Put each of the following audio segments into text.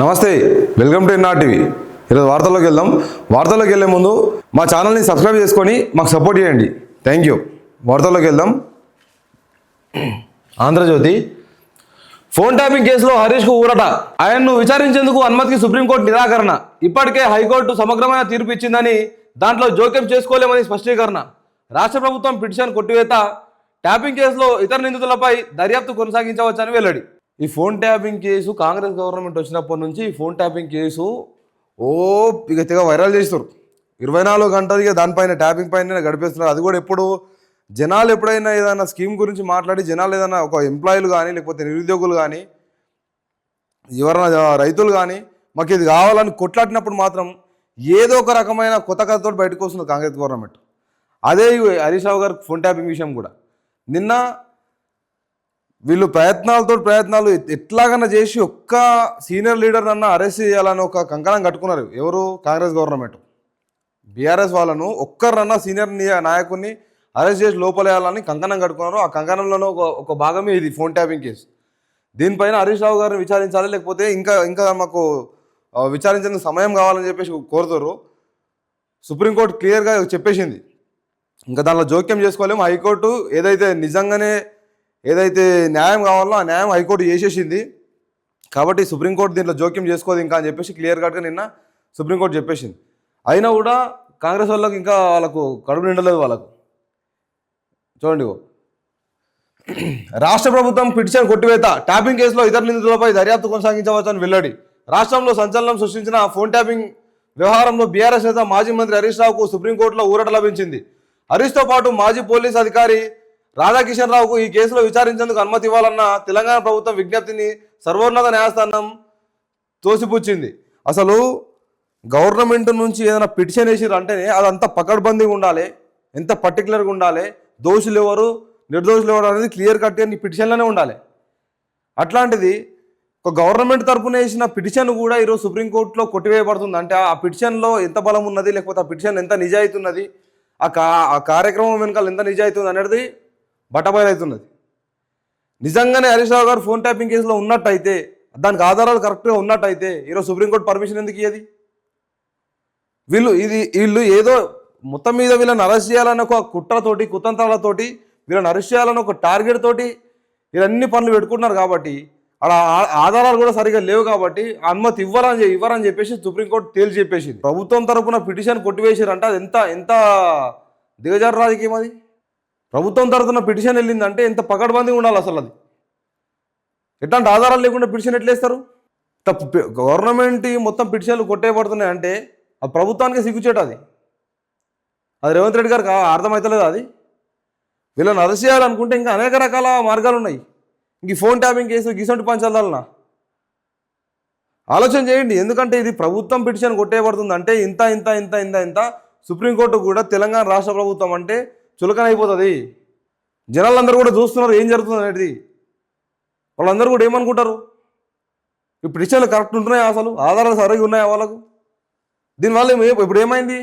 నమస్తే, welcome to NR TV. ఈరోజు వార్తల్లోకి వెళ్ళే ముందు మా ఛానల్ని సబ్స్క్రైబ్ చేసుకొని మాకు సపోర్ట్ చేయండి. Thank you. వార్తల్లోకి వెళ్దాం. ఆంధ్రజ్యోతి ఫోన్ ట్యాపింగ్ కేసులో హరీష్కు ఊరట. ఆయన్ను విచారించేందుకు అనుమతికి సుప్రీంకోర్టు నిరాకరణ. ఇప్పటికే హైకోర్టు సమగ్రమైన తీర్పు ఇచ్చిందని, దాంట్లో జోక్యం చేసుకోలేమని స్పష్టీకరణ. రాష్ట్ర ప్రభుత్వం పిటిషన్ కొట్టివేత. ట్యాపింగ్ కేసులో ఇతర నిందితులపై దర్యాప్తు కొనసాగించవచ్చని వెల్లడి. ఈ phone tapping case Congress government వచ్చినప్పటి నుంచి ఈ ఫోన్ ట్యాపింగ్ కేసు గట్టిగా వైరల్ చేస్తారు. 24 గంటలు దానిపైన ట్యాపింగ్ పైన గడిపేస్తున్నారు. అది కూడా ఎప్పుడు జనాలు ఎప్పుడైనా ఏదైనా స్కీమ్ గురించి మాట్లాడి జనాలు ఏదైనా ఒక ఎంప్లాయీలు కానీ లేకపోతే నిరుద్యోగులు కానీ ఎవరైనా రైతులు కానీ మాకు ఇది కావాలని కొట్లాడినప్పుడు మాత్రం ఏదో ఒక రకమైన కొత్త కథతో బయటకు వస్తుంది కాంగ్రెస్ గవర్నమెంట్. అదే హరీష్ రావు గారు ఫోన్ ట్యాపింగ్ విషయం కూడా నిన్న వీళ్ళు ప్రయత్నాలు ఎట్లాగన్నా చేసి ఒక్క సీనియర్ లీడర్ అన్న అరెస్ట్ చేయాలని ఒక కంకణం కట్టుకున్నారు. ఎవరు? కాంగ్రెస్ గవర్నమెంట్. బీఆర్ఎస్ వాళ్ళను ఒక్కరన్నా సీనియర్ నాయకుడిని అరెస్ట్ చేసి లోపలేయాలని కంకణం కట్టుకున్నారు. ఆ కంకణంలోనూ ఒక భాగమే ఇది ఫోన్ ట్యాపింగ్ కేసు. దీనిపైన హరీష్ రావు గారిని విచారించాలి, లేకపోతే ఇంకా మాకు విచారించిన సమయం కావాలని చెప్పేసి కోరుతారు. సుప్రీంకోర్టు క్లియర్గా చెప్పేసింది, ఇంకా దానిలో జోక్యం చేసుకోలేము. హైకోర్టు ఏదైతే న్యాయం కావాలో ఆ న్యాయం హైకోర్టు చేసేసింది. కాబట్టి సుప్రీంకోర్టు దీంట్లో జోక్యం చేసుకోదు ఇంకా అని చెప్పేసి క్లియర్ కట్గా నిన్న సుప్రీంకోర్టు చెప్పేసింది. అయినా కూడా కాంగ్రెస్ వాళ్ళకి ఇంకా వాళ్ళకు కడుపు నిండలేదు. వాళ్ళకు చూడండి, రాష్ట్ర ప్రభుత్వం పిటిషన్ కొట్టివేత. ట్యాపింగ్ కేసులో ఇతర నిందితులపై దర్యాప్తు కొనసాగించవచ్చని వెల్లడి. రాష్ట్రంలో సంచలనం సృష్టించిన ఫోన్ ట్యాపింగ్ వ్యవహారంలో బీఆర్ఎస్ నేత మాజీ మంత్రి హరీష్ రావుకు సుప్రీంకోర్టులో ఊరట లభించింది. హరీష్తో పాటు మాజీ పోలీస్ అధికారి రాధాకిషన్ రావుకు ఈ కేసులో విచారించేందుకు అనుమతి ఇవ్వాలన్న తెలంగాణ ప్రభుత్వం విజ్ఞప్తిని సర్వోన్నత న్యాయస్థానం తోసిపుచ్చింది. అసలు గవర్నమెంట్ నుంచి ఏదైనా పిటిషన్ వేసిర్రు అంటేనే అదంతా పకడ్బందీగా ఉండాలి, ఎంత పర్టికులర్గా ఉండాలి, దోషులు ఎవరు నిర్దోషులు ఎవరు అనేది క్లియర్ కట్గా నీ పిటిషన్లోనే ఉండాలి. అట్లాంటిది ఒక గవర్నమెంట్ తరఫున వేసిన పిటిషన్ కూడా ఈరోజు సుప్రీంకోర్టులో కొట్టివేయబడుతుంది. అంటే ఆ పిటిషన్లో ఎంత బలం ఉన్నది, లేకపోతే ఆ పిటిషన్ ఎంత నిజాయితీ ఉన్నది, ఆ కార్యక్రమం వెనకాల ఎంత నిజాయితీ ఉంది అనేది బట్టబయలవుతున్నది. నిజంగానే హరీష్ రావు గారు ఫోన్ ట్యాపింగ్ కేసులో ఉన్నట్టయితే, దానికి ఆధారాలు కరెక్ట్గా ఉన్నట్టయితే ఈరోజు సుప్రీంకోర్టు పర్మిషన్ ఎందుకు ఇయ్యది? వీళ్ళు ఏదో మొత్తం మీద వీళ్ళని అరెస్ట్ చేయాలని ఒక కుట్రతోటి కుతంత్రాలతోటి వీళ్ళని అరెస్ట్ చేయాలని ఒక టార్గెట్ తోటి వీళ్ళన్ని పనులు పెట్టుకుంటున్నారు. కాబట్టి అలా ఆధారాలు కూడా సరిగా లేవు. కాబట్టి అనుమతి ఇవ్వరని చెప్పేసి సుప్రీంకోర్టు తేల్చి చెప్పేసింది. ప్రభుత్వం తరపున పిటిషన్ కొట్టివేసారంటే అది ఎంత దిగజారు రాజకీయం. అది ప్రభుత్వం తరపున పిటిషన్ వెళ్ళిందంటే ఎంత పకడ్బందీగా ఉండాలి. అసలు అది ఎట్లాంటి ఆధారాలు లేకుండా పిటిషన్ ఎట్లేస్తారు? గవర్నమెంట్ మొత్తం పిటిషన్లు కొట్టేయబడుతున్నాయి అంటే ఆ ప్రభుత్వానికి సిగ్గుచేట. అది రేవంత్ రెడ్డి గారికి అర్థమవుతలేదు. అది వీళ్ళని అరెస్ట్ చేయాలనుకుంటే ఇంకా అనేక రకాల మార్గాలు ఉన్నాయి. ఇంక ఫోన్ ట్యాపింగ్ కేసు గిసంటి పంచాలనా ఆలోచన చేయండి. ఎందుకంటే ఇది ప్రభుత్వం పిటిషన్ కొట్టేయబడుతుంది అంటే ఇంత సుప్రీంకోర్టు కూడా తెలంగాణ రాష్ట్ర ప్రభుత్వం అంటే చులకన అయిపోతుంది. జనాలందరూ కూడా చూస్తున్నారు ఏం జరుగుతుంది అనేది. వాళ్ళందరూ కూడా ఏమనుకుంటారు, ఈ పిటిషన్లు కరెక్ట్ ఉంటున్నాయా, అసలు ఆధారాలు సరిగా ఉన్నాయా వాళ్ళకు? దీనివల్ల ఇప్పుడు ఏమైంది?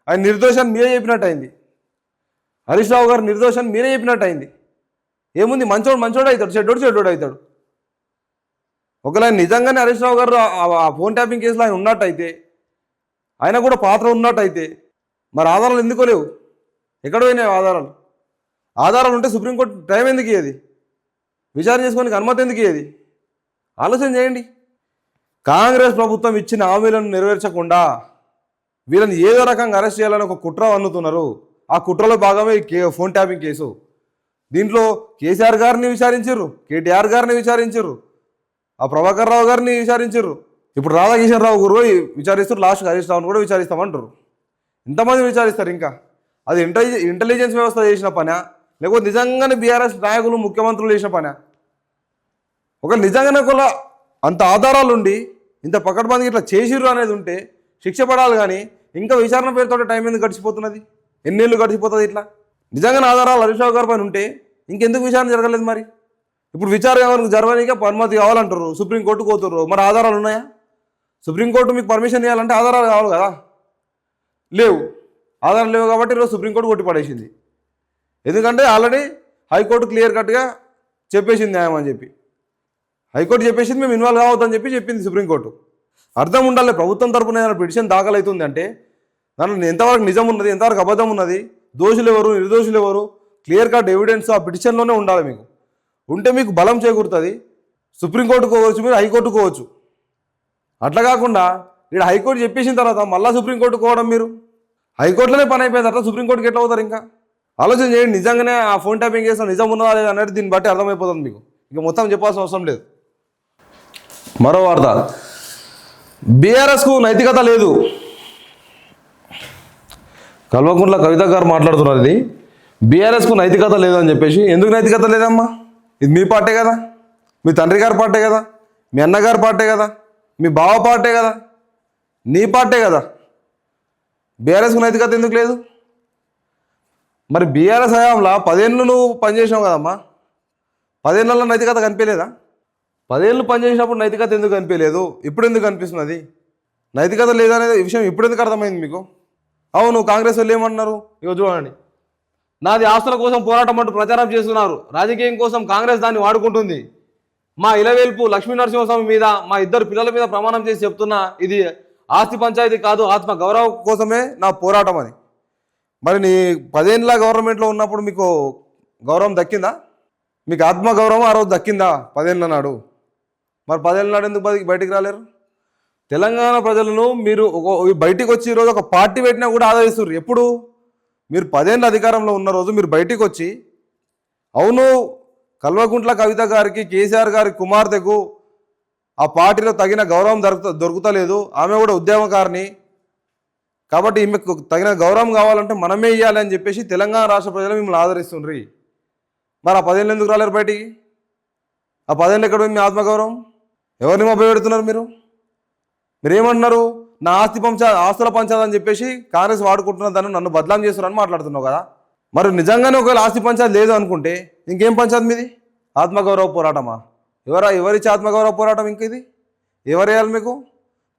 ఆయన నిర్దోషాన్ని మీరే చెప్పినట్టు అయింది. హరీష్ రావు గారు నిర్దోషాన్ని మీరే చెప్పినట్టు అయింది. ఏముంది, మంచోడు అవుతాడు, చెడ్డోడు అవుతాడు. ఒకవేళ ఆయన నిజంగానే హరీష్ రావు గారు ఆ ఫోన్ ట్యాపింగ్ కేసులో ఆయన ఉన్నట్టయితే, ఆయన కూడా పాత్ర ఉన్నట్టయితే మరి ఆధారాలు ఎందుకో లేవు? ఎక్కడ పోయినాయి ఆధారాలు ఉంటే సుప్రీంకోర్టు టైం ఎందుకు ఇయ్యది? విచారణ చేసుకోనికి అనుమతి ఎందుకు ఇయ్యది? ఆలోచన చేయండి. కాంగ్రెస్ ప్రభుత్వం ఇచ్చిన హామీలను నెరవేర్చకుండా వీళ్ళని ఏదో రకంగా అరెస్ట్ చేయాలని ఒక కుట్ర అన్నుతున్నారు. ఆ కుట్రలో భాగమే ఫోన్ ట్యాపింగ్ కేసు. దీంట్లో కేసీఆర్ గారిని విచారించారు, కేటీఆర్ గారిని విచారించారు, ఆ ప్రభాకర్ రావు గారిని విచారించారు, ఇప్పుడు రాధాకిషన్ రావు గారు విచారిస్తారు, లాస్ట్ హరీష్ రావుని కూడా విచారిస్తామంటారు. ఇంతమంది విచారిస్తారు. ఇంకా అది ఇంటెలిజెన్స్ వ్యవస్థ చేసిన పనా, లేకపోతే నిజంగానే బీఆర్ఎస్ నాయకులు ముఖ్యమంత్రులు చేసిన పనా? ఒక నిజంగానే కూడా అంత ఆధారాలు ఉండి ఇంత పకడ్బందీ ఇట్లా చేసిర్రు అనేది ఉంటే శిక్ష పడాలి. కానీ ఇంకా విచారణ పేరుతో టైం ఎందుకు గడిచిపోతున్నది? ఎన్నేళ్ళు గడిచిపోతుంది ఇట్లా? నిజంగానే ఆధారాలు హరీష్ రావు గారి పైన ఉంటే ఇంకెందుకు విచారణ జరగలేదు? మరి ఇప్పుడు విచారణ జరగడానికి అనుమతి కావాలంటారు, సుప్రీంకోర్టుకు పోతుర్రు. మరి ఆధారాలు ఉన్నాయా? సుప్రీంకోర్టు మీకు పర్మిషన్ ఇవ్వాలంటే ఆధారాలు కావాలి కదా, లేవు. ఆధారాలు లేవు కాబట్టి ఈరోజు సుప్రీంకోర్టు కొట్టి పడేసింది. ఎందుకంటే ఆల్రెడీ హైకోర్టు క్లియర్ కట్గా చెప్పేసింది న్యాయం అని చెప్పి. హైకోర్టు చెప్పేసింది మేము ఇన్వాల్వ్ కావద్దని చెప్పింది సుప్రీంకోర్టు. అర్థం ఉండాలి. ప్రభుత్వం తరపున ఏదైనా పిటిషన్ దాఖలవుతుంది అంటే దాంట్లో ఎంతవరకు నిజం ఉన్నది, ఎంతవరకు అబద్ధం ఉన్నది, దోషులు ఎవరు, నిర్దోషులు ఎవరు, క్లియర్ కట్ ఎవిడెన్స్ ఆ పిటిషన్లోనే ఉండాలి. మీకు ఉంటే మీకు బలం చేకూరుతుంది. సుప్రీంకోర్టుకు పోవచ్చు, మీరు హైకోర్టుకు పోవచ్చు. అట్లా కాకుండా ఇక్కడ హైకోర్టు చెప్పేసిన తర్వాత మళ్ళీ సుప్రీంకోర్టుకు పోవడం, మీరు హైకోర్టులోనే పని అయిపోయింది. అట్లా సుప్రీంకోర్టుకి ఎట్లా అవుతారు? ఇంకా ఆలోచన చేయండి. నిజంగానే ఆ ఫోన్ ట్యాపింగ్ చేసిన నిజం ఉన్నదా లేదా అనేది దీన్ని బట్టి అర్థమైపోతుంది మీకు. ఇంకా మొత్తం చెప్పాల్సిన అవసరం లేదు. మరో వార్త, బీఆర్ఎస్కు నైతికత లేదు. కల్వకుంట్ల కవిత గారు మాట్లాడుతున్నారు. ఇది బీఆర్ఎస్కు నైతికత లేదని చెప్పేసి. ఎందుకు నైతికత లేదమ్మా? ఇది మీ పార్టీ కదా, మీ తండ్రి గారి పార్టీ కదా, మీ అన్నగారి పార్టీ కదా, మీ బావ పార్టీ కదా, నీ పార్టీ కదా. బీఆర్ఎస్కు నైతికత ఎందుకు లేదు? మరి బీఆర్ఎస్ హయాంలో 10 ఏళ్ళు నువ్వు పనిచేసినావు కదమ్మా. 10 ఏళ్ళలో నైతికత కనిపించలేదా? 10 ఏళ్ళు పనిచేసినప్పుడు నైతికత ఎందుకు కనిపించలేదు? ఇప్పుడు ఎందుకు కనిపిస్తున్నది? నైతికత లేదనే విషయం ఇప్పుడు ఎందుకు అర్థమైంది మీకు? అవును, కాంగ్రెస్ వాళ్ళు ఏమన్నారు? ఇగో చూడండి, నాది ఆస్తుల కోసం పోరాటం అంటూ ప్రచారం చేస్తున్నారు. రాజకీయం కోసం కాంగ్రెస్ దాన్ని వాడుకుంటుంది. మా ఇలవేల్పు లక్ష్మీ నరసింహస్వామి మీద, మా 2 పిల్లల మీద ప్రమాణం చేసి చెప్తున్నా, ఇది ఆస్తి పంచాయతీ కాదు, ఆత్మ గౌరవం కోసమే నా పోరాటం అని. మరి నీ 10 ఏళ్ళ గవర్నమెంట్లో ఉన్నప్పుడు మీకు గౌరవం దక్కిందా? మీకు ఆత్మగౌరవం ఆ రోజు దక్కిందా 10 ఏళ్ళ నాడు? మరి 10 ఏళ్ళ నాడు ఎందుకు బయటికి రాలేరు? తెలంగాణ ప్రజలను మీరు బయటికి వచ్చి ఈరోజు ఒక పార్టీ పెట్టినా కూడా ఆదరిస్తారు. ఎప్పుడు? మీరు 10 ఏళ్ళ అధికారంలో ఉన్న రోజు మీరు బయటికి వచ్చి, అవును కల్వకుంట్ల కవిత గారికి, కేసీఆర్ గారి కుమార్తెకు ఆ పార్టీలో తగిన గౌరవం దొరుకుతలేదు, ఆమె కూడా ఉద్యమకారిని కాబట్టి ఈమెకు తగిన గౌరవం కావాలంటే మనమే ఇవ్వాలి అని చెప్పేసి తెలంగాణ రాష్ట్ర ప్రజలు మిమ్మల్ని ఆదరిస్తుండ్రి. మరి ఆ 10 ఏళ్ళు ఎందుకు రాలేరు బయటికి? ఆ 10 ఏళ్ళు ఎక్కడ మీ ఆత్మగౌరవం? ఎవరిని మభ్యపెడుతున్నారు మీరు? మీరేమంటున్నారు? నా ఆస్తుల పంచాయతీ అని చెప్పేసి కాంగ్రెస్ వాడుకుంటున్న దాన్ని నన్ను బదలాం చేస్తున్నారని మాట్లాడుతున్నావు కదా. మరి నిజంగానే ఒకవేళ ఆస్తి పంచాయతీ లేదు అనుకుంటే ఇంకేం పంచాయతీ మీది? ఆత్మగౌరవ పోరాటమా? ఎవరిచ్చే ఆత్మగౌరవ పోరాటం? ఇంక ఇది ఎవరు వేయాలి మీకు?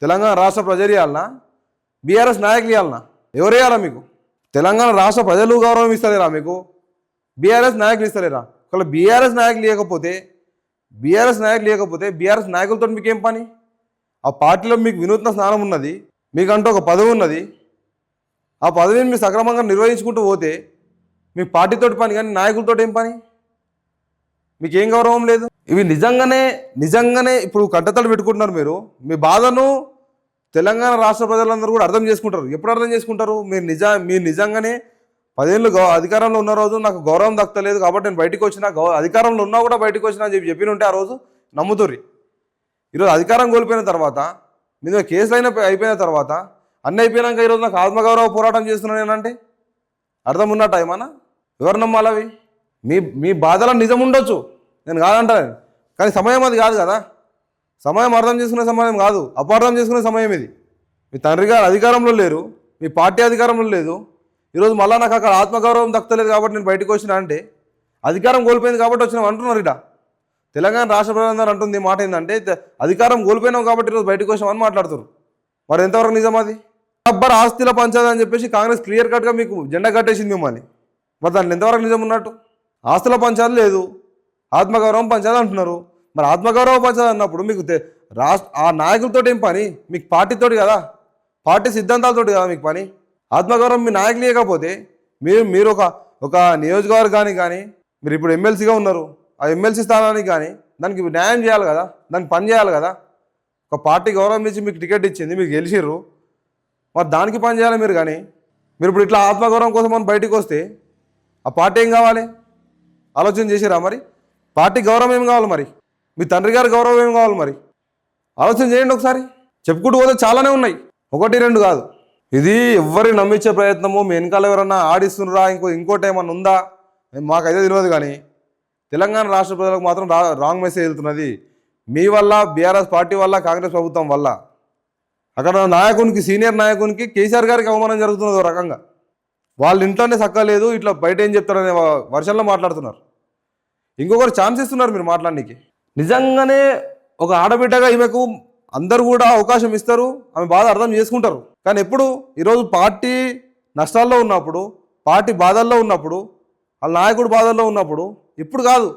తెలంగాణ రాష్ట్ర ప్రజలు వేయాలనా? బీఆర్ఎస్ నాయకులు వేయాలనా? ఎవరు వేయాలా మీకు? తెలంగాణ రాష్ట్ర ప్రజలు గౌరవం ఇస్తలేరా మీకు? బీఆర్ఎస్ నాయకులు ఇస్తలేరా? ఒకవేళ బీఆర్ఎస్ నాయకులు లేకపోతే బీఆర్ఎస్ నాయకులతో మీకేం పని? ఆ పార్టీలో మీకు వినూత్న స్నానం ఉన్నది, మీకంటూ ఒక పదవి ఉన్నది. ఆ పదవిని మీరు సక్రమంగా నిర్వహించుకుంటూ పోతే మీ పార్టీతోటి పని, కానీ నాయకులతో ఏం పని? మీకేం గౌరవం లేదు. ఇవి నిజంగానే ఇప్పుడు కట్టతలు పెట్టుకుంటున్నారు మీరు. మీ బాధను తెలంగాణ రాష్ట్ర ప్రజలందరూ కూడా అర్థం చేసుకుంటారు. ఎప్పుడు అర్థం చేసుకుంటారు? మీరు నిజంగానే 10 ఏళ్ళు అధికారంలో ఉన్న రోజు నాకు గౌరవం దక్కలేదు కాబట్టి నేను బయటకు వచ్చిన, అధికారంలో ఉన్నా కూడా బయటకు వచ్చినా అని చెప్పి ఉంటే ఆ రోజు నమ్ముతుర్రి. ఈరోజు అధికారం కోల్పోయిన తర్వాత, మీద కేసులు అయిపోయిన తర్వాత, అన్నీ అయిపోయినాక ఈరోజు నాకు ఆత్మగౌరవ పోరాటం చేస్తున్నాను నేనంటే అర్థం ఉన్నట్టు ఏమన్నా? ఎవరు నమ్మాలి అవి? మీ బాధలో నిజం ఉండొచ్చు, నేను కాదంటాను, కానీ సమయం అది కాదు కదా. సమయం అర్థం చేసుకునే సమయం కాదు, అపార్థం చేసుకునే సమయం ఇది. మీ తండ్రి గారు అధికారంలో లేరు, మీ పార్టీ అధికారంలో లేదు. ఈరోజు మళ్ళీ నాకు అక్కడ ఆత్మగౌరవం దక్కలేదు కాబట్టి నేను బయటకు వచ్చినా అంటే, అధికారం కోల్పోయింది కాబట్టి వచ్చినాం అంటున్నారు. ఇట తెలంగాణ రాష్ట్ర ప్రజలందరూ అంటుంది మాట ఏంటంటే, అధికారం కోల్పోయినాం కాబట్టి ఈరోజు బయటకు వచ్చామని మాట్లాడుతున్నారు. మరి ఎంతవరకు నిజం అది? బరాబర్ ఆస్తుల పంచాయతీ అని చెప్పేసి కాంగ్రెస్ క్లియర్ కట్గా మీకు జెండా కట్టేసింది మిమ్మల్ని. మరి దాంట్లో ఎంతవరకు నిజం ఉన్నట్టు? ఆస్తుల పంచాయతీ లేదు, ఆత్మగౌరవం పంచాయతీ అంటున్నారు. మరి ఆత్మగౌరవ పంచాయతీ అన్నప్పుడు మీకు ఆ నాయకులతో ఏం పని? మీకు పార్టీతోటి కదా, పార్టీ సిద్ధాంతాలతోటి కదా మీకు పని. ఆత్మగౌరవం మీ నాయకులు లేకపోతే మీరు ఒక నియోజకవర్గానికి కానీ, మీరు ఇప్పుడు ఎమ్మెల్సీగా ఉన్నారు, ఆ ఎమ్మెల్సీ స్థానానికి కానీ దానికి న్యాయం చేయాలి కదా, దానికి పని చేయాలి కదా. ఒక పార్టీ గౌరవం ఇచ్చి మీకు టికెట్ ఇచ్చింది, మీరు గెలిచిర్రు, మరి దానికి పని చేయాలి మీరు. కానీ మీరు ఇప్పుడు ఇట్లా ఆత్మగౌరవం కోసం మనం బయటికి వస్తే ఆ పార్టీ ఏం కావాలి? ఆలోచన చేసిరా? మరి పార్టీ గౌరవం ఏం కావాలి? మరి మీ తండ్రి గారి గౌరవం ఏం కావాలి? మరి ఆలోచన చేయండి ఒకసారి. చెప్పుకుంటూ పోతే చాలానే ఉన్నాయి, 1, 2 కాదు. ఇది ఎవరిని నమ్మించే ప్రయత్నము, మీ వెనకాల ఎవరన్నా ఆడిస్తున్నారా, ఇంకోటి ఏమన్నా ఉందా మాకైతే తెలియదు. కానీ తెలంగాణ రాష్ట్ర ప్రజలకు మాత్రం రాంగ్ మెసేజ్ వెళ్తున్నది. మీ వల్ల, బీఆర్ఎస్ పార్టీ వల్ల, కాంగ్రెస్ ప్రభుత్వం వల్ల. అక్కడ నాయకునికి, సీనియర్ నాయకునికి, కేసీఆర్ గారికి అవమానం జరుగుతున్నది. ఒక రకంగా వాళ్ళ ఇంట్లోనే సక్కలేదు, ఇట్లా బయట ఏం చెప్తారనే వర్షంలో మాట్లాడుతున్నారు. ఇంకొకరు ఛాన్స్ ఇస్తున్నారు మీరు మాట్లాడడానికి. నిజంగానే ఒక ఆడబిడ్డగా ఈమెకు అందరూ కూడా అవకాశం ఇస్తారు, ఆమె బాధ అర్థం చేసుకుంటారు. కానీ ఎప్పుడు? ఈరోజు పార్టీ నష్టాల్లో ఉన్నప్పుడు, పార్టీ బాధల్లో ఉన్నప్పుడు, వాళ్ళ నాయకుడు బాధల్లో ఉన్నప్పుడు, ఇప్పుడు కాదు,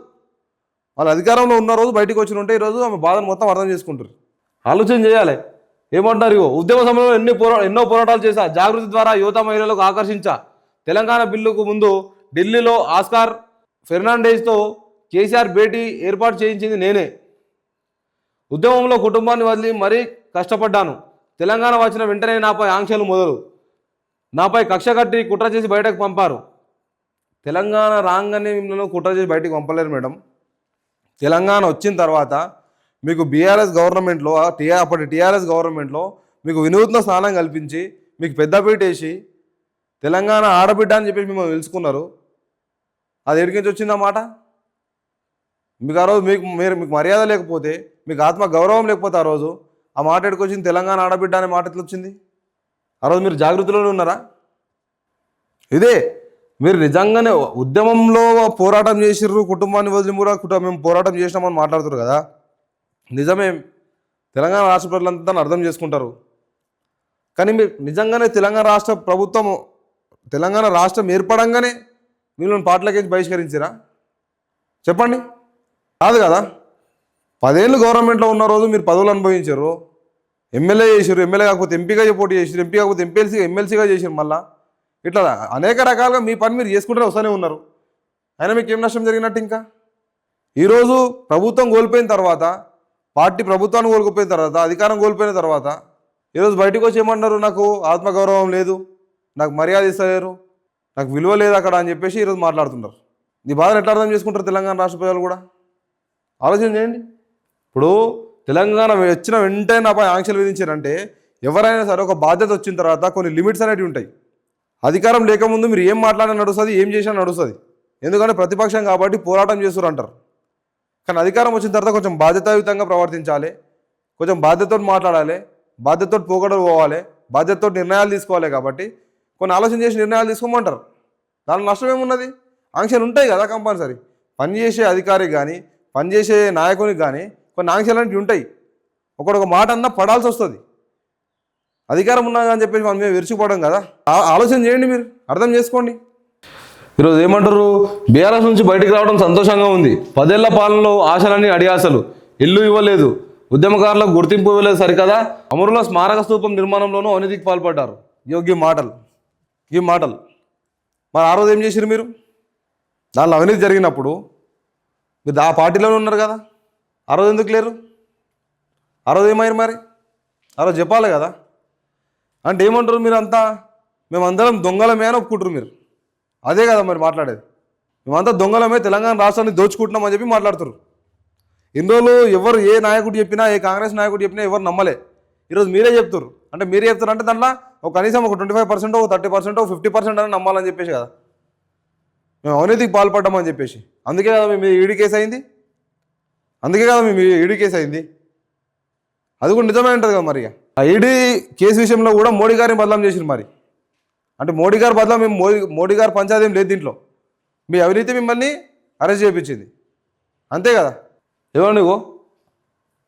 వాళ్ళ అధికారంలో ఉన్న రోజు బయటకు వచ్చి ఉంటే ఈరోజు ఆమె బాధను మొత్తం అర్థం చేసుకుంటారు. ఆలోచన చేయాలి. ఏమంటారు? ఇగో ఉద్యమ సమయంలో ఎన్నో పోరాటాలు చేశా, జాగృతి ద్వారా యువత మహిళలకు ఆకర్షించా, తెలంగాణ బిల్లుకు ముందు ఢిల్లీలో ఆస్కార్ ఫెర్నాండేజ్తో కేసీఆర్ భేటీ ఏర్పాటు చేయించింది నేనే, ఉద్యమంలో కుటుంబాన్ని వదిలి మరీ కష్టపడ్డాను, తెలంగాణ వచ్చిన వెంటనే నాపై ఆంక్షలు మొదలు, నాపై కక్ష కట్టి కుట్ర చేసి బయటకు పంపారు. తెలంగాణ రాగానే మిమ్మల్ని కుట్ర చేసి బయటకు పంపలేరు మేడం. తెలంగాణ వచ్చిన తర్వాత మీకు బీఆర్ఎస్ గవర్నమెంట్లో అప్పటి టీఆర్ఎస్ గవర్నమెంట్లో మీకు వినూత్న స్థానం కల్పించి మీకు పెద్దపీట వేసి తెలంగాణ ఆడబిడ్డ అని చెప్పేసి మిమ్మల్ని తెలుసుకున్నారు. అది ఎక్కడి నుంచి వచ్చిందన్నమాట? మీకు ఆ రోజు మీకు మర్యాద లేకపోతే, మీకు ఆత్మ గౌరవం లేకపోతే ఆ రోజు ఆ మాట ఎడుకొచ్చింది, తెలంగాణ ఆడబిడ్డ అనే మాట ఎట్లా వచ్చింది? ఆ రోజు మీరు జాగృతిలోనే ఉన్నారా? ఇదే మీరు నిజంగానే ఉద్యమంలో పోరాటం చేసిర్రు, కుటుంబాన్ని వదిలి కూడా మేము పోరాటం చేసినామని మాట్లాడుతారు కదా, నిజమే. తెలంగాణ రాష్ట్ర ప్రజలంతా అర్థం చేసుకుంటారు. కానీ మీరు నిజంగానే తెలంగాణ రాష్ట్రం ఏర్పడంగానే మిమ్మల్ని పార్టీలకి బహిష్కరించారా? చెప్పండి. కాదు కదా. 10 ఏళ్ళు గవర్నమెంట్లో ఉన్న రోజు మీరు పదవులు అనుభవించారు, ఎమ్మెల్యే చేసారు, ఎమ్మెల్యే కాకపోతే ఎంపీగా పోటీ చేసారు, ఎంపీ కాకపోతే ఎమ్మెల్సీగా చేసారు. మళ్ళీ ఇట్లా అనేక రకాలుగా మీ పని మీరు చేసుకుంటూనే వస్తూనే ఉన్నారు. అయినా మీకు ఏం నష్టం జరిగినట్టు? ఇంకా ఈరోజు ప్రభుత్వం కోల్పోయిన తర్వాత, పార్టీ ప్రభుత్వాన్ని కోల్పోయిన తర్వాత, అధికారం కోల్పోయిన తర్వాత ఈరోజు బయటకు వచ్చి ఏమన్నారు? నాకు ఆత్మగౌరవం లేదు, నాకు మర్యాద ఇస్తలేరు, నాకు విలువ లేదు అక్కడ అని చెప్పేసి ఈరోజు మాట్లాడుతున్నారు. ఈ బాధను ఎట్లా అర్థం చేసుకుంటారు తెలంగాణ రాష్ట్ర ప్రజలు కూడా? ఆలోచన చేయండి. ఇప్పుడు తెలంగాణ వచ్చిన వెంటనే నాపై ఆంక్షలు విధించారంటే ఎవరైనా సరే ఒక బాధ్యత వచ్చిన తర్వాత కొన్ని లిమిట్స్ అనేవి ఉంటాయి. అధికారం లేకముందు మీరు ఏం మాట్లాడినా నడుస్తుంది, ఏం చేసినా నడుస్తుంది. ఎందుకంటే ప్రతిపక్షం కాబట్టి పోరాటం చేస్తారు అంటారు. కానీ అధికారం వచ్చిన తర్వాత కొంచెం బాధ్యతాయుతంగా ప్రవర్తించాలి, కొంచెం బాధ్యతతో మాట్లాడాలి, బాధ్యతతో పోగొడలు పోవాలి, బాధ్యతతో నిర్ణయాలు తీసుకోవాలి. కాబట్టి కొన్ని ఆలోచన చేసి నిర్ణయాలు తీసుకోమంటారు. దాని నష్టం ఏమున్నది? ఆంక్షలు ఉంటాయి కదా కంపల్సరీ. పనిచేసే అధికారికి కానీ, పనిచేసే నాయకునికి కానీ కొన్ని ఆంక్షలు అనేవి ఉంటాయి. ఒకడొక మాట అన్నా పడాల్సి వస్తుంది. అధికారం ఉన్నా అని చెప్పేసి మనం మేము విరుచుకుపోవడం కదా. ఆలోచన చేయండి, మీరు అర్థం చేసుకోండి. ఈరోజు ఏమంటారు? బీఆర్ఎస్ నుంచి బయటికి రావడం సంతోషంగా ఉంది, 10 ఏళ్ల పాలనలో ఆశలన్నీ అడియాసలు, ఇల్లు ఇవ్వలేదు, ఉద్యమకారులకు గుర్తింపు ఇవ్వలేదు సరికదా, అమరుల స్మారక స్తూపం నిర్మాణంలోనూ అవినీతికి పాల్పడ్డారు. ఈ మాటలు మరి ఆ రోజు ఏం చేశారు మీరు? దానిలో అవినీతి జరిగినప్పుడు మీరు ఆ పార్టీలోనే ఉన్నారు కదా, ఆ రోజు ఎందుకు లేరు? ఆ రోజు ఏమైనా మరి ఆ రోజు చెప్పాలి కదా. అంటే ఏమంటారు మీరంతా? మేమందరం దొంగలమే అని ఒప్పుకుంటారు మీరు. అదే కదా మరి మాట్లాడేది. మేమంతా దొంగలమే, తెలంగాణ రాష్ట్రాన్ని దోచుకుంటున్నామని చెప్పి మాట్లాడుతారు. ఇన్ని రోజులు ఎవరు ఏ నాయకుడు చెప్పినా, ఏ కాంగ్రెస్ నాయకుడు చెప్పినా ఎవరు నమ్మలే. ఈరోజు మీరే చెప్తారు. అంటే మీరే చెప్తారు అంటే దాంట్లో కనీసం ఒక 25%, 30%, 50% అని నమ్మాలని చెప్పేసి కదా మేము అవినీతికి పాల్పడ్డామని చెప్పేసి. అందుకే కదా మేము ఈడీ కేసు అయింది. అది కూడా నిజమే ఉంటుంది కదా. మరి ఆ ఈడీ కేసు విషయంలో కూడా మోడీ గారిని బదలాం చేసిరు. మరి అంటే మోడీ గారు బదలాం, మేము మోడీ గారు పంచాయతీ ఏం లేదు దీంట్లో. మీ అవినీతి మిమ్మల్ని అరెస్ట్ చేయించింది, అంతే కదా. ఏమో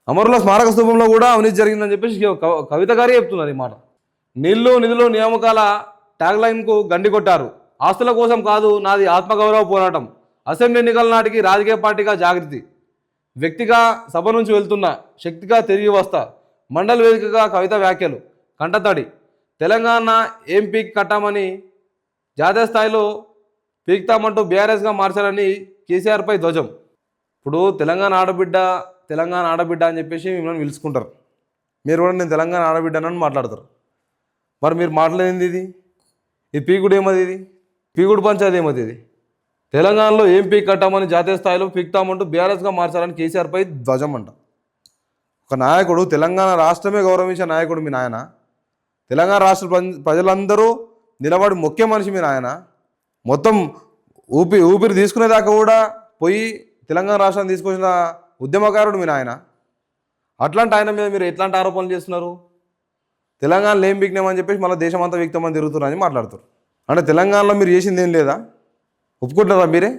అమరుల స్మారక స్తూపంలో కూడా అవినీతి జరిగిందని చెప్పేసి కవిత గారే చెప్తున్నారు ఈ మాట. నీళ్లు నిధులు నియామకాల ట్యాగ్లైన్కు గండి కొట్టారు. ఆస్తుల కోసం కాదు, నాది ఆత్మగౌరవ పోరాటం. అసెంబ్లీ ఎన్నికల నాటికి రాజకీయ పార్టీగా జాగృతి, వ్యక్తిగా సభ నుంచి వెళ్తున్నా, శక్తిగా తిరిగి వస్తా, మండలి వేదికగా కవిత వ్యాఖ్యలు, కంటతడి, తెలంగాణ ఏం పీక్ కట్టామని జాతీయ స్థాయిలో పీక్తామంటూ బీఆర్ఎస్గా మార్చాలని కేసీఆర్పై ధ్వజం. ఇప్పుడు తెలంగాణ ఆడబిడ్డ అని చెప్పేసి మిమ్మల్ని పిలుచుకుంటారు. మీరు కూడా నేను తెలంగాణ ఆడబిడ్డనని మాట్లాడతారు. మరి మీరు మాట్లాడేది ఇది పీకుడు ఏమది? ఇది పీకుడు పంచాయతీ ఏమది? ఇది తెలంగాణలో ఏం పీక్ కట్టామని జాతీయ స్థాయిలో పీక్తామంటూ బీఆర్ఎస్గా మార్చాలని కేసీఆర్పై ధ్వజం అంట. ఒక నాయకుడు, తెలంగాణ రాష్ట్రమే గౌరవించే నాయకుడు మీ నాయన, తెలంగాణ రాష్ట్ర ప్రజలందరూ నిలబడి మొక్కే మనిషి మీ నాయన, మొత్తం ఊపిరి తీసుకునేదాకా కూడా పోయి తెలంగాణ రాష్ట్రాన్ని తీసుకొచ్చిన ఉద్యమకారుడు మీ నాయన. అట్లాంటి ఆయన మీద మీరు ఎట్లాంటి ఆరోపణలు చేస్తున్నారు? తెలంగాణలో ఏం పీక్నామని చెప్పేసి మళ్ళీ దేశమంతా వ్యక్తమని తిరుగుతున్నారని మాట్లాడుతారు. అంటే తెలంగాణలో మీరు చేసింది ఏం లేదా? ఒప్పుకుంటారా? మీరే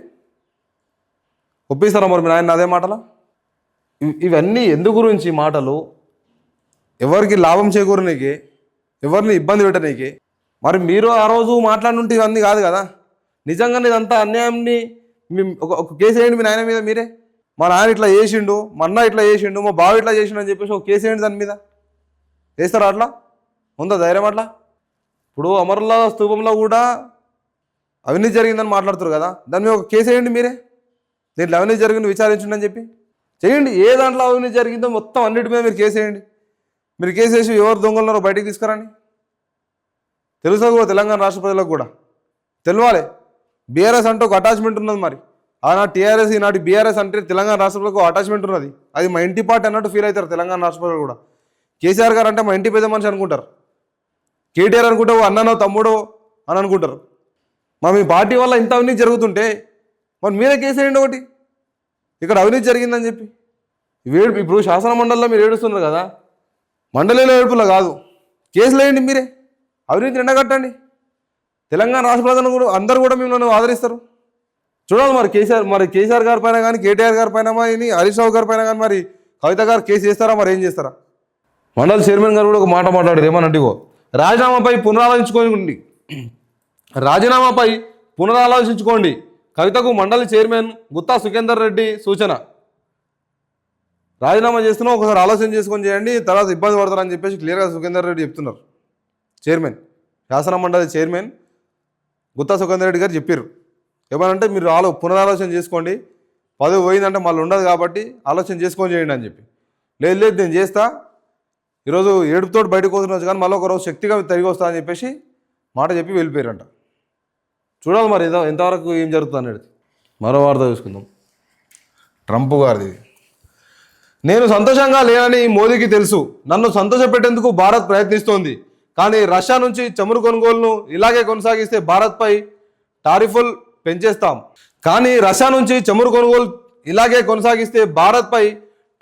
ఒప్పిస్తారా మరి మీ నాయన అదే మాటలు? ఇవన్నీ ఎందు గురించి మాటలు? ఎవరికి లాభం చేకూరనీకి, ఎవరిని ఇబ్బంది పెట్టనీకి. మరి మీరు ఆ రోజు మాట్లాడుంటే ఇవన్నీ కాదు కదా. నిజంగానే ఇదంతా అన్యాయంని ఒక కేసు వేయండి మీ నాయన మీద. మీరే మా నాయన ఇట్లా చేసిండు, మా అన్న ఇట్లా చేసిండు, మా బావ ఇట్లా చేసిండు అని చెప్పేసి ఒక కేసు వేయండి దాని మీద. వేస్తారా అట్లా? ఉందా ధైర్యం అట్లా? ఇప్పుడు అమరుల్లా స్తూపంలో కూడా అవినీతి జరిగిందని మాట్లాడుతారు కదా, దాని మీద ఒక కేసు వేయండి మీరే. దీంట్లో అవినీతి జరిగింది విచారించండి అని చెప్పి చేయండి. ఏ దాంట్లో అవినీతి జరిగిందో మొత్తం అన్నిటి మీద మీరు కేసు వేయండి. మీరు కేసు వేసి ఎవరు దొంగలున్నారో బయటికి తీసుకురండి. తెలుసా కూడా తెలంగాణ రాష్ట్ర ప్రజలకు కూడా తెలవాలి. బీఆర్ఎస్ అంటే ఒక అటాచ్మెంట్ ఉన్నది. మరి ఆనాటి టీఆర్ఎస్ ఈనాటి బీఆర్ఎస్ అంటే తెలంగాణ రాష్ట్ర ప్రజలకు అటాచ్మెంట్ ఉన్నది. అది మా ఇంటి పార్టీ అన్నట్టు ఫీల్ అవుతారు తెలంగాణ రాష్ట్ర ప్రజలు కూడా. కేసీఆర్ గారు అంటే మా ఇంటి పెద్ద మనిషి అనుకుంటారు. కేటీఆర్ అనుకుంటే అన్ననో తమ్ముడో అని అనుకుంటారు. మీ పార్టీ వల్ల ఇంత అవినీతి జరుగుతుంటే మరి మీరే కేసు వేయండి ఒకటి, ఇక్కడ అవినీతి జరిగిందని చెప్పి. ఇప్పుడు శాసన మండలిలో మీరు ఏడుస్తున్నారు కదా, మండలిలో ఏడుపులో కాదు, కేసులు వేయండి మీరే, అవినీతిని ఎండగట్టండి. తెలంగాణ రాష్ట్ర ప్రజలను కూడా అందరూ కూడా మిమ్మల్ని ఆదరిస్తారు. చూడాలి మరి కేసీఆర్ గారి పైన కానీ, కేటీఆర్ గారి పైన కానీ, హరీష్ రావు గారి పైన కానీ మరి కవిత గారు కేసు చేస్తారా? మరి ఏం చేస్తారా? మండలి చైర్మన్ గారు కూడా ఒక మాట మాట్లాడారు. ఏమనంటే రాజీనామాపై పునరాలోచించుకోండి. కవితకు మండలి చైర్మన్ గుత్తా సుఖేందర్ రెడ్డి సూచన. రాజీనామా చేస్తున్నా ఒకసారి ఆలోచన చేసుకొని చేయండి, తర్వాత ఇబ్బంది పడతారని చెప్పేసి క్లియర్గా సుఖేందర్ రెడ్డి చెప్తున్నారు. చైర్మన్, శాసన మండలి చైర్మన్ గుత్తా సుఖేందర్ రెడ్డి గారు చెప్పారు. ఏమనంటే మీరు పునరాలోచన చేసుకోండి, పదవి పోయిందంటే మళ్ళీ ఉండదు కాబట్టి ఆలోచన చేసుకొని చేయండి అని చెప్పి. లేదు నేను చేస్తా, ఈరోజు ఏడుపుతో బయటకు వస్తున్నారు కానీ మళ్ళీ ఒకరోజు శక్తిగా తిరిగి వస్తా అని చెప్పేసి మాట చెప్పి వెళ్ళిపోయారంట. చూడాలి మరి ఎంతవరకు ఏం జరుగుతుంది అనేది. మరో వార్త చూసుకుందాం. ట్రంప్ గారిది. నేను సంతోషంగా లేనని మోదీకి తెలుసు, నన్ను సంతోషపెట్టేందుకు భారత్ ప్రయత్నిస్తోంది. కానీ రష్యా నుంచి చమురు కొనుగోలును ఇలాగే కొనసాగిస్తే భారత్పై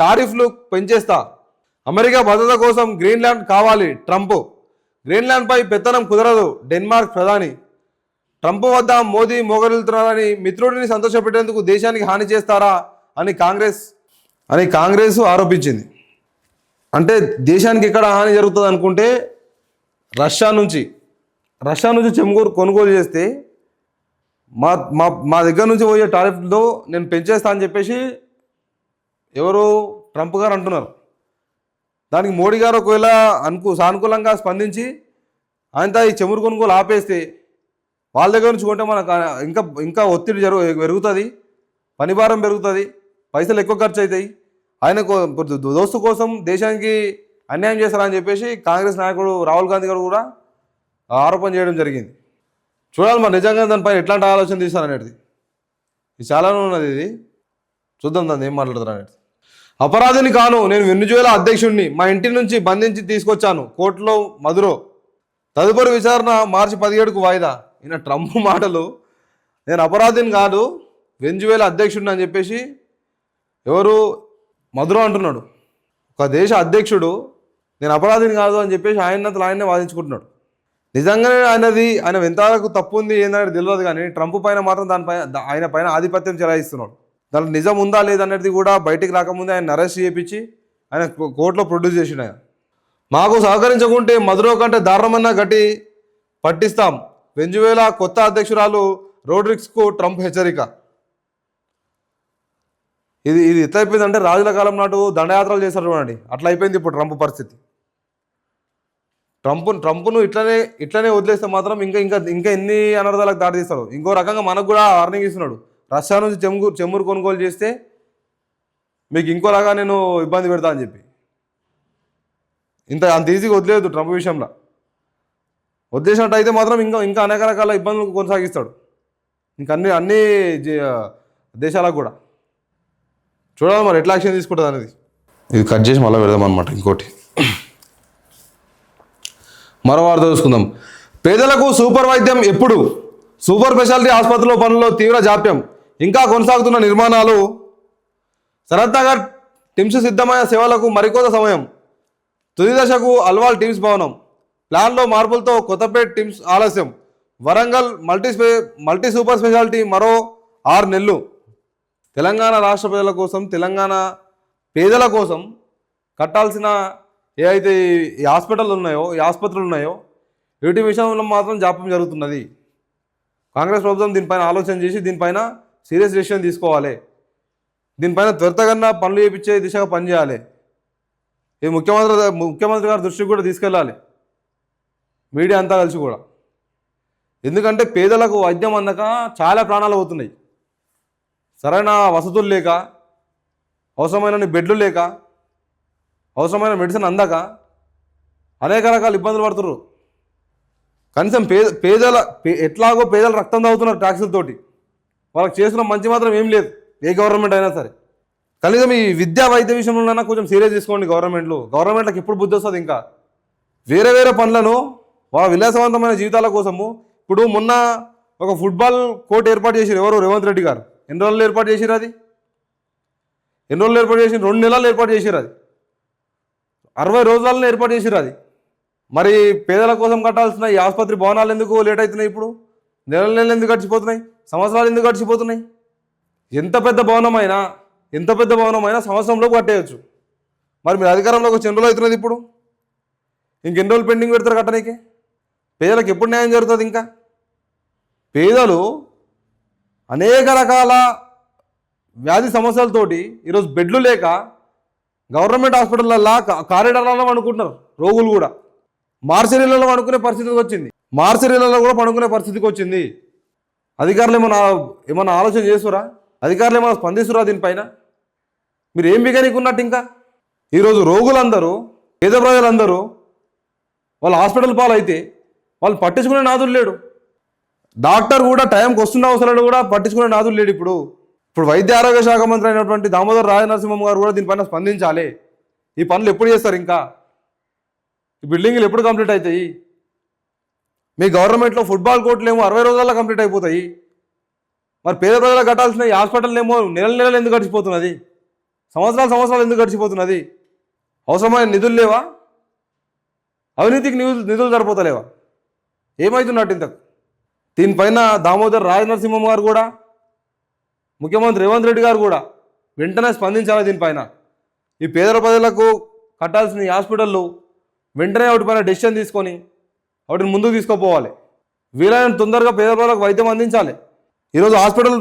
టారిఫ్లు పెంచేస్తాం. అమెరికా భద్రత కోసం గ్రీన్లాండ్ కావాలి ట్రంప్. గ్రీన్లాండ్పై పెత్తనం కుదరదు డెన్మార్క్ ప్రధాని. ట్రంప్ వద్ద మోదీ మోగరిల్లుతున్నారని, మిత్రుడిని సంతోషపెట్టేందుకు దేశానికి హాని చేస్తారా అని కాంగ్రెస్ ఆరోపించింది. అంటే దేశానికి ఎక్కడ హాని జరుగుతుంది అనుకుంటే రష్యా నుంచి చమురు కొనుగోలు చేస్తే మా దగ్గర నుంచి పోయే టారిఫ్లో నేను పెంచేస్తా అని చెప్పేసి ఎవరు ట్రంప్ గారు అంటున్నారు. దానికి మోడీ గారు ఒకవేళ సానుకూలంగా స్పందించి ఆయనతో ఈ చమురు కొనుగోలు ఆపేస్తే వాళ్ళ దగ్గర నుంచి కొంటే మనకు ఇంకా ఒత్తిడి పెరుగుతుంది, పనిభారం పెరుగుతుంది, పైసలు ఎక్కువ ఖర్చు అవుతాయి. ఆయనకు దోస్తు కోసం దేశానికి అన్యాయం చేస్తారని చెప్పేసి కాంగ్రెస్ నాయకుడు రాహుల్ గాంధీ గారు కూడా ఆరోపణ చేయడం జరిగింది. చూడాలి మరి నిజంగా దానిపైన ఎట్లాంటి ఆలోచన తీస్తారనేది. ఇది చాలానే ఉన్నది. ఇది చూద్దాం దాన్ని ఏం మాట్లాడతారు అనేది. అపరాధిని కాను, నేను వెనిజువేలా అధ్యక్షుడిని మా ఇంటి నుంచి బంధించి తీసుకొచ్చాను కోర్టులో మదురో. తదుపరి విచారణ మార్చి 17కు వాయిదా. ఈయన ట్రంప్ మాటలు, నేను అపరాధిని కాదు వెనిజువేలా అధ్యక్షుడిని అని చెప్పేసి ఎవరు మదురో అంటున్నాడు. ఒక దేశ అధ్యక్షుడు నేను అపరాధిని కాదు అని చెప్పేసి ఆయన్నే వాదించుకుంటున్నాడు. నిజంగానే ఆయన ఎంతవరకు తప్పు ఉంది ఏందనేది తెలియదు కానీ ట్రంప్ పైన మాత్రం ఆయన పైన ఆధిపత్యం చెలాయిస్తున్నాడు. దాంట్లో నిజం ఉందా లేదనేది కూడా బయటికి రాకముందే ఆయన అరెస్ట్ చేయించి ఆయన కోర్టులో ప్రొడ్యూస్ చేసిన. మాకు సహకరించకుంటే మదురో కంటే దారుణమన్నా గట్టి పట్టిస్తాం. వెనిజువేలా కొత్త అధ్యక్షురాలు రోడ్రిగ్స్కు ట్రంప్ హెచ్చరిక. ఇది ఎట్లా అయిపోయింది అంటే రాజుల కాలం నాటు దండయాత్రలు చేస్తారు చూడండి, అట్లా అయిపోయింది ఇప్పుడు ట్రంప్ పరిస్థితి. ట్రంప్ను ఇట్లనే వదిలేస్తే మాత్రం ఇంకా ఎన్ని అనర్థాలకు దారితీస్తాడు. ఇంకో రకంగా మనకు కూడా వార్నింగ్ ఇస్తున్నాడు, రష్యా నుంచి చమురు కొనుగోలు చేస్తే మీకు ఇంకోలాగా నేను ఇబ్బంది పెడతా అని చెప్పి. అంత ఈజీగా వదిలేదు ట్రంప్ విషయంలో. వదిలేసినట్టు అయితే మాత్రం ఇంకా అనేక రకాల ఇబ్బందులు కొనసాగిస్తాడు అన్ని దేశాలకు కూడా. చూడాలి మరి ఎట్లా యాక్షన్ తీసుకుంటుంది అనేది. ఇది కట్ చేసి మళ్ళీ పెడదాం అనమాట. ఇంకోటి మరో వార్త చూసుకుందాం. పేదలకు సూపర్ వైద్యం ఎప్పుడు? సూపర్ స్పెషాలిటీ ఆసుపత్రుల పనుల్లో తీవ్ర జాప్యం, ఇంకా కొనసాగుతున్న నిర్మాణాలు. శరత్ నగర్ టిమ్స్ సిద్ధమైన సేవలకు మరికొంత సమయం. తుది దశకు అల్వాల్ టిమ్స్ భవనం. ప్లాన్లో మార్పులతో కొత్తపేట టిమ్స్ ఆలస్యం. వరంగల్ మల్టీ సూపర్ స్పెషాలిటీ మరో 6 నెలలు. తెలంగాణ రాష్ట్ర ప్రజల కోసం, తెలంగాణ పేదల కోసం కట్టాల్సిన ఏవైతే ఈ ఆసుపత్రులు ఉన్నాయో వీటి విషయంలో మాత్రం జాప్యం జరుగుతున్నది. కాంగ్రెస్ ప్రభుత్వం దీనిపైన ఆలోచన చేసి దీనిపైన సీరియస్ డెసిషన్ తీసుకోవాలి. దీనిపైన త్వరితగతిన పనులు చేయించే దిశగా పనిచేయాలి. ఇది ముఖ్యమంత్రి గారి దృష్టికి కూడా తీసుకెళ్ళాలి, మీడియా అంతా కలిసి కూడా. ఎందుకంటే పేదలకు వైద్యం అందక చాలా ప్రాణాలు అవుతున్నాయి. సరైన వసతులు లేక, అవసరమైన బెడ్లు లేక, అవసరమైన మెడిసిన్ అందక అనేక రకాల ఇబ్బందులు పడుతున్నారు. కనీసం ఎట్లాగో పేదల రక్తం తాగుతున్నారు ట్యాక్సులతోటి. వాళ్ళకి చేసిన మంచి మాత్రం ఏం లేదు, ఏ గవర్నమెంట్ అయినా సరే. కనీసం ఈ విద్యా వైద్య విషయంలోనైనా కొంచెం సీరియస్ తీసుకోండి గవర్నమెంట్లకు ఎప్పుడు బుద్ధి వస్తుంది? ఇంకా వేరే వేరే పనులను వాళ్ళ విలాసవంతమైన జీవితాల కోసము. ఇప్పుడు మొన్న ఒక ఫుట్బాల్ కోర్ట్ ఏర్పాటు చేసిరు ఎవరు? రేవంత్ రెడ్డి గారు. ఎన్ని రోజులు ఏర్పాటు చేసిరు అది? 2 నెలలు ఏర్పాటు చేసిరు అది. 60 రోజులలో ఏర్పాటు చేసిరు అది. మరి పేదల కోసం కట్టాల్సిన ఈ ఆసుపత్రి భవనాలు ఎందుకు లేట్ అవుతున్నాయి? ఇప్పుడు నెలలు ఎందుకు గడిచిపోతున్నాయి? సంవత్సరాలు ఎందుకు గడిచిపోతున్నాయి? ఎంత పెద్ద భవనమైనా సంవత్సరంలో కట్టేయచ్చు. మరి మీరు అధికారంలోకి వచ్చి ఎన్ని రోజులు అవుతున్నది? ఇప్పుడు ఇంకెన్ని రోజులు పెండింగ్ పెడతారు కట్టడానికి? పేదలకు ఎప్పుడు న్యాయం జరుగుతుంది? ఇంకా పేదలు అనేక రకాల వ్యాధి సమస్యలతోటి ఈరోజు బెడ్లు లేక గవర్నమెంట్ హాస్పిటల్లో కారిడార్లలో పడుకుంటున్నారు. రోగులు కూడా మార్చరీలలో పడుకునే పరిస్థితికి వచ్చింది. అధికారులు ఏమన్నా ఆలోచన చేస్తురా? అధికారులు ఏమైనా స్పందిస్తురా దీనిపైన? మీరు ఏం బిగనీకున్నట్టు? ఇంకా ఈరోజు రోగులందరూ, పేద ప్రజలందరూ వాళ్ళ హాస్పిటల్ పాలైతే వాళ్ళు పట్టించుకునే నాదులు లేడు. డాక్టర్ కూడా టైంకి వస్తున్న అవసరాలు కూడా పట్టించుకునే నాదులు లేడు. ఇప్పుడు వైద్య ఆరోగ్య శాఖ మంత్రి అయినటువంటి దామోదర్ రాజనరసింహం గారు కూడా దీనిపైన స్పందించాలి. ఈ పనులు ఎప్పుడు చేస్తారు? ఇంకా ఈ బిల్డింగ్లు ఎప్పుడు కంప్లీట్ అవుతాయి? మీ గవర్నమెంట్లో ఫుట్బాల్ కోర్టులు ఏమో 60 రోజుల్లో కంప్లీట్ అయిపోతాయి. మరి పేద ప్రజలకు కట్టాల్సిన ఈ హాస్పిటల్ ఏమో నెలలు ఎందుకు గడిచిపోతున్నది? సంవత్సరాలు ఎందుకు గడిచిపోతున్నది? అవసరమైన నిధులు లేవా? అవినీతికి నిధులు సరిపోతలేవా? ఏమవుతున్నట్టు ఇంతకు? దీనిపైన దామోదర్ రాజనరసింహం గారు కూడా, ముఖ్యమంత్రి రేవంత్ రెడ్డి గారు కూడా వెంటనే స్పందించాలి దీనిపైన. ఈ పేద ప్రజలకు కట్టాల్సిన ఈ హాస్పిటళ్ళు వెంటనే వాటిపైన డెసిషన్ తీసుకొని వాటిని ముందుకు తీసుకుపోవాలి. వీలైనంత తొందరగా పేద ప్రజలకు వైద్యం అందించాలి. ఈరోజు హాస్పిటల్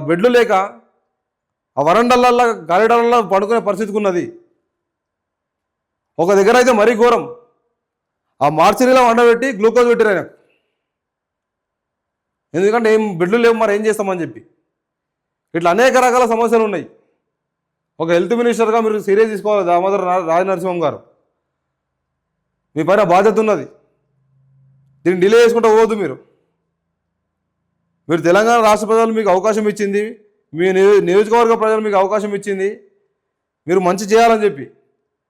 బెడ్లు లేక ఆ వరండాలల్లో కారిడార్లలో పడుకునే పరిస్థితికి ఉన్నది. ఒక దగ్గర అయితే మరీ ఘోరం, ఆ మార్చరీలో వండబెట్టి గ్లూకోజ్ పెట్టిరు ఆయన. ఎందుకంటే ఏం బెడ్లు లేవు, మరి ఏం చేస్తామని చెప్పి. ఇట్లా అనేక రకాల సమస్యలు ఉన్నాయి. ఒక హెల్త్ మినిస్టర్గా మీరు సీరియస్ తీసుకోవాలి. దామోదర్ రాజనరసింహం గారు, మీ పైన బాధ్యత ఉన్నది. దీన్ని డిలే చేసుకుంటూ పోవద్దు. మీరు తెలంగాణ రాష్ట్ర ప్రజలు మీకు అవకాశం ఇచ్చింది, మీ నియోజకవర్గ ప్రజలు మీకు అవకాశం ఇచ్చింది, మీరు మంచి చేయాలని చెప్పి.